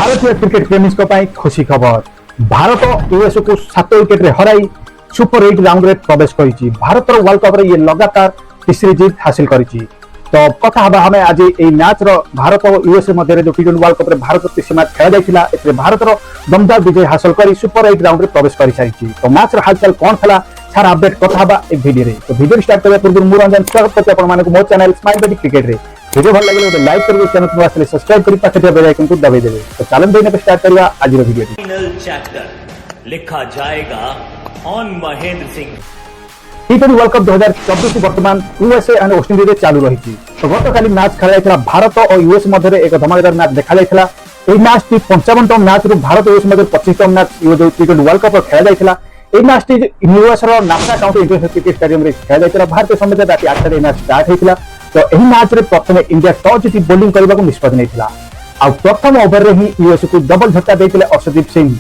भारतीय क्रिकेट प्रेमी खुशी खबर। भारत यूएसए को 7 विकेट हराई सुपर 8 राउंड में प्रवेश करिछि। भारत वर्ल्ड कप ये लगातार तीसरी जीत हासिल करिछि। तो कथा हबा हमें आज ये मैच भारत और यूएसए मध्य जो टी20 वर्ल्ड कप भारत तीसरी मैच खेल जाइथिला। एते भारत दमदार विजय हासिल कर सुपर 8 राउंड में प्रवेश कर सारी। तो मैच हालचाल कौन था सारा अपडेट कथा हबा एक वीडियो रे। तो वीडियो स्टार्ट करबा पूर्व मु रंजन स्वागत करते आपण मानको मो चैनल स्माइल बेटी क्रिकेट रे। वीडियो भल लगे तो लाइक करिवे, चैनल को वास्ते सब्सक्राइब करी पाछे बेल आइकन को दबाई देबे। तो चलन देने पे स्टार्ट करिया आज रो वीडियो। फाइनल चैप्टर लिखा जाएगा on Mahendra Singh. T20 world cup 2024 वर्तमान यूएसए एंड वेस्ट इंडीज चालू रही। तो गतकाली मैच खेला भारत और यूएसए मध्य एक धमाकेदार मैच देखा जाइथिला। एई मैच टी 55तम मैच रु भारत यूएसए मध्य 25तम मैच टी20 वर्ल्ड कप खेला जाइथिला। एई मैच टी यूएसए रो नाशा काउंटी इंटरनेशनल क्रिकेट स्टेडियम रे खेला जाइथिला। भारतीय समय राति 8 रे मैच स्टार्ट हेतिला। तो एही मैच रे प्रथमे इंडिया टॉस जीति बॉलिंग करबा को निष्पत्ति नेथिला। आ प्रथम ओवर रे ही यूएसए को डबल झटका देथिले अर्शदीप सिंह।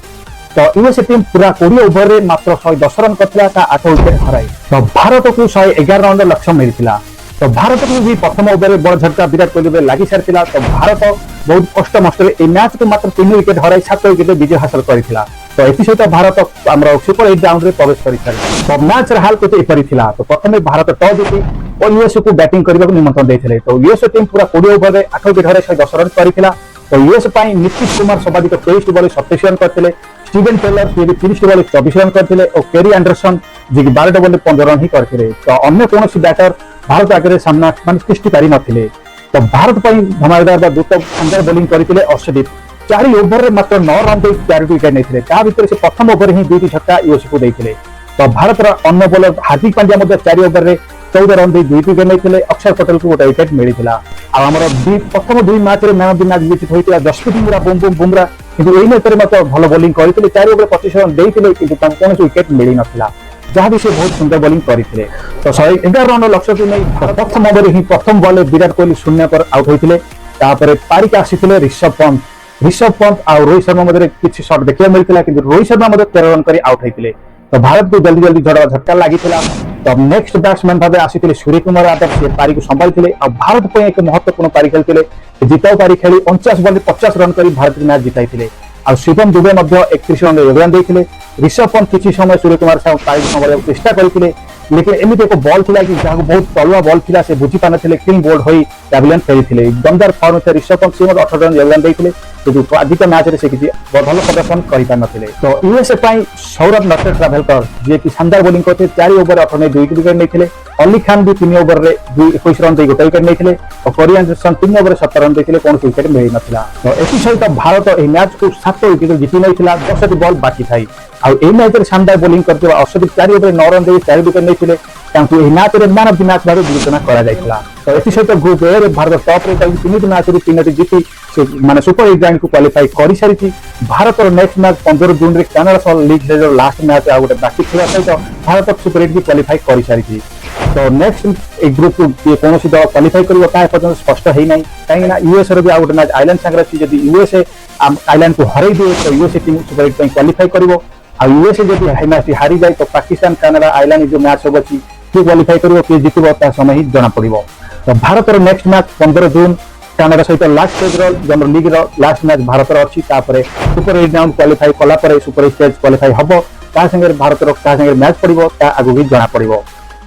तो यूएसए टीम पूरा 20 ओवर रे मात्र 110 रन करथिला, ता 8 विकेट हराई। तो भारत को 111 रन लक्ष्य मिलिथिला। तो भारत को भी प्रथम ओवर रे बड़ झटका विराट कोहली रे लागि सारथिला। तो भारत बहुत कष्ट मष्ट रे ए मैच को मात्र 3 विकेट हराई 7 विकेट विजय हासिल करथिला। तो एथि सहित भारत हमर सुपर 8 राउंड रे प्रवेश करि सारि। तो मैच रे हाल कोते एपरि थिला। तो प्रथमे भारत टॉस जीति और यूएसए को बैटिंग करबा को निमंत्रण देथिले। तो यूएसए टीम पूरा 20 ओवर रे 8 विकेट हराई 110 रन करथिला। तो यूएसए पाई नीतीश कुमार सर्वाधिक 23 बॉल 27 रन करथिले। स्टीवन टेलर 30 बॉल 24 रन करथिले और केरी एंडरसन जे 12 बॉल 15 रन ही करथिले। तो अन्य कोनोसी बैटर भारत आगे सामना मान सृष्टि पारि नथिले। तो भारत पाई धमाकेदार दूत शानदार बॉलिंग करथिले अर्शदीप। 4 ओवर रे मात्र 9 रन दे 4 विकेट नेथिले। ता भीतर से प्रथम ओवर ही 2 छक्का यूएसए को देथिले। तो भारत रा अन्य बॉलर हार्दिक पांड्या मध्ये 4 ओवर रे 14 रन दे 2 विकेट नेथिले। अक्षर पटेल को 1 विकेट मिलिथिला। आ हमर प्रथम 2 मैच रे man of the match wicket होइतिला जसप्रीत बुमरा किंतु एई मैच रे मात्र भलो बॉलिंग करथिले। 4 ओवर 25 रन देथिले किंतु कोनोसी विकेट मिलि नथिला, जहाँ भी से बहुत सुंदर बॉलिंग करथिले। तो 111 रन लक्ष्य को नहीं प्रथम ओवर ही प्रथम बॉल विराट कोहली शून्य पर आउट होइतिले। तापर पारिक आसीथिले ऋषभ पंत और रोहित शर्मा मध्ये किछि शॉट देखिया मिलथिला किंतु रोहित शर्मा मध्ये 13 रन करी आउट होइतिले। तो भारत को जल्दी जल्दी झटका लागिथिला। तो नेक्स्ट बैट्समैन भाबे आसीथिले सूर्य कुमार यादव, से पारी को संभाळिथिले और भारत पे एक महत्वपूर्ण पारी खेलथिले। जिताऊ पारी खेली 49 बॉल 50 रन करी भारत मैच जिताइथिले। और शिवम दुबे मध्ये 31 रन योगदान देथिले। ऋषभ पंत किछि समय सूर्य कुमार साथ पारी को संभाळिବାକୁ चेष्टा करथिले, लेकिन एमिति एक बॉल थिला कि जहां बहुत तलुआ बॉल थिला से बुझी पानथिले। क्लीन बोल्ड होई पैविलियन फेरिथिले। दमदार फॉर्म थे ऋषभ पंत, से 18 रन योगदान देथिले किंतु आदित्य मैच रे से किछि भलो प्रदर्शन करि पानथिले। तो यूएसए पाई सौरभ नटराज ट्रैवलकर जे कि शानदार बॉलिंग करथे 4 ओवर 18 में 2 विकेट नेथिले। अली खान भी 3 ओवर रे 21 रन दे 1 विकेट नेथिले और कोरियन जॉनसन 3 ओवर 17 रन देथिले, कोन विकेट मिलि नथिला। तो एथि सहित भारत ए मैच को 7 विकेट जीति नैथिला। 10 बॉल बाकी थाई आ ए मैच रे शानदार बॉलिंग करथिबा अर्शदीप 4 ओवर 9 रन दे 4 विकेट नेथिले, तांकु ए मैच रे मैन ऑफ द मैच भाबे विवेचना करा जायतिला। तो एथि सहित ग्रुप ए रे भारत टॉप रे 3 मैच रे 3 जीति माने सुपर 8 राउंड को क्वालिफाई करि सारिछि। भारत रो नेक्स्ट मैच 15 जून रे कनाडा सह लीग रे लास्ट मैच आ गोटे बाकी थिला सहित भारत सुपर 8 भी क्वालिफाई करि सारिछि। तो नेक्स्ट ए ग्रुप को कोनोसी दल क्वालिफाई करबो ता पर्यंत स्पष्ट हेइ नै, काहे ना यूएसए रो भी आ गोटे मैच आइलैंड संगे अछि। जदि यूएसए आइलैंड को हरै दिए तो यूएसए टीम सुपर 8 पे क्वालिफाई करबो। आ यूएसए जदि हाई मैच हारी जाय तो पाकिस्तान कनाडा आइलैंड जो मैच होबो अछि कि क्वालिफाई करबो कि जितबो ता समय ही जाना पड़िबो। तो भारत रो नेक्स्ट मैच 15 जून कनाडा सहित लास्ट स्टेज रो जनरल लीग रो लास्ट मैच भारत रो अछि। तापरे सुपर 8 राउंड क्वालिफाई कला परे सुपर 8 स्टेज क्वालिफाई हबो, ता संगे भारत रो ता संगे मैच पड़िबो, ता आगु भी जाना पड़िबो।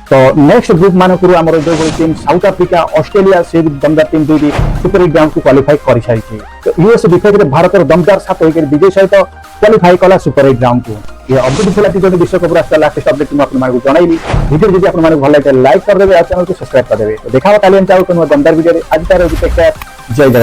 तो नेक्स्ट ग्रुप मानक हमर जो टीम साउथ अफ्रीका ऑस्ट्रेलिया से दमदार टीम दुई सुपर 8 राउंड को क्वालिफाई करि सारिछि। तो यूएसए विपक्ष में भारत दमदार 7 विकेट विजय सहित क्वालिफाई कला सुपर 8 राउंड को। ये अपडेट थिला टी20 विश्वकप राष्ट्र लास्ट अपडेट मैं आपन मानक जणाइली। वीडियो जदि आपन मानक भल लागे लाइक कर देबे और चैनल को सब्सक्राइब कर देबे। तो देखावा काली हम चाहो कोनो दमदार वीडियो रे। आज तार जय जय।